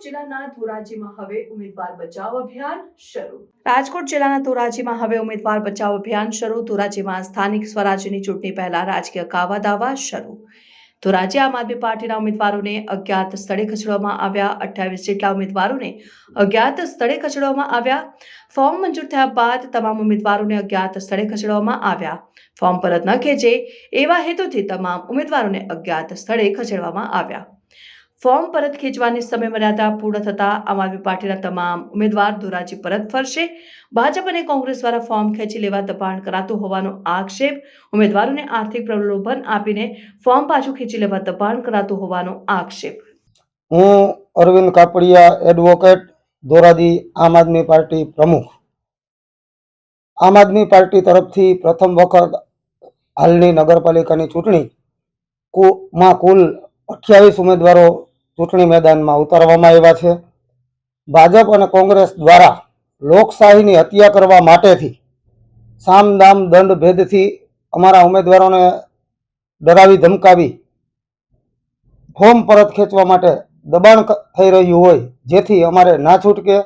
જિલ્લાના ધોરાજીમાં હવે ઉમેદવાર બચાવ અભિયાન શરૂ। રાજકોટ જિલ્લાના ધોરાજીમાં હવે ઉમેદવાર બચાવ અભિયાન શરૂ। ધોરાજીમાં સ્થાનિક સ્વરાજ્યની ચૂંટણી પહેલા રાજકીય કાવા દાવા શરૂ। ધોરાજી આમ આદમી પાર્ટીના ઉમેદવારોને અજ્ઞાત સ્થળે ખસેડવામાં આવ્યા। 28 જેટલા ઉમેદવારોને અજ્ઞાત સ્થળે ખસેડવામાં આવ્યા। ફોર્મ મંજૂર થયા બાદ તમામ ઉમેદવારોને અજ્ઞાત સ્થળે ખસેડવામાં આવ્યા। ફોર્મ પરત ન ખેંચે એવા હેતુથી તમામ ઉમેદવારોને અજ્ઞાત સ્થળે ખસેડવામાં આવ્યા। ફોર્મ પરત ખેંચવાની સમય મર્યાદા પૂર્ણ થતા આમ આદમી પાર્ટીના તમામ ઉમેદવાર ધોરાજી પરત ફરશે। ભાજપ અને કોંગ્રેસ દ્વારા ફોર્મ ખેંચી લેવા દબાણ કરાતું હોવાનો આક્ષેપ। ઉમેદવારોને આર્થિક પ્રલોભન આપીને ફોર્મ પાછું ખેંચી લેવા દબાણ કરાતું હોવાનો આક્ષેપ। હું અરવિંદ કાપડિયા, એડવોકેટ, ધોરાજી આમ આદમી પાર્ટી પ્રમુખ। આમ આદમી પાર્ટી તરફથી પ્રથમ વખત હાલની નગરપાલિકાની ચૂંટણીમાં કુલ 28 ઉમેદવારો ચૂંટણી મેદાનમાં ઉતારવામાં આવ્યા છે। ભાજપ અને કોંગ્રેસ દ્વારા લોકશાહીની હત્યા કરવા માટેથી સામ દામ દંડ ભેદથી અમારા ઉમેદવારોને ડરાવી ધમકાવી ફોર્મ પરત ખેંચવા માટે દબાણ થઈ રહ્યું હોય, જેથી અમારે ના છૂટકે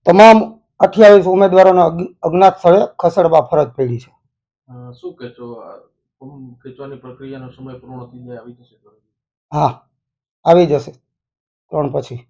તમામ 28 ઉમેદવારોને અજ્ઞાત સ્થળે ખસેડવા ફરજ પડી છે। શું કહેશો, ખેંચવાની પ્રક્રિયાનો સમય પૂર્ણ થઈ જાય આવી જશે? હા, આવી જશે 3 પછી।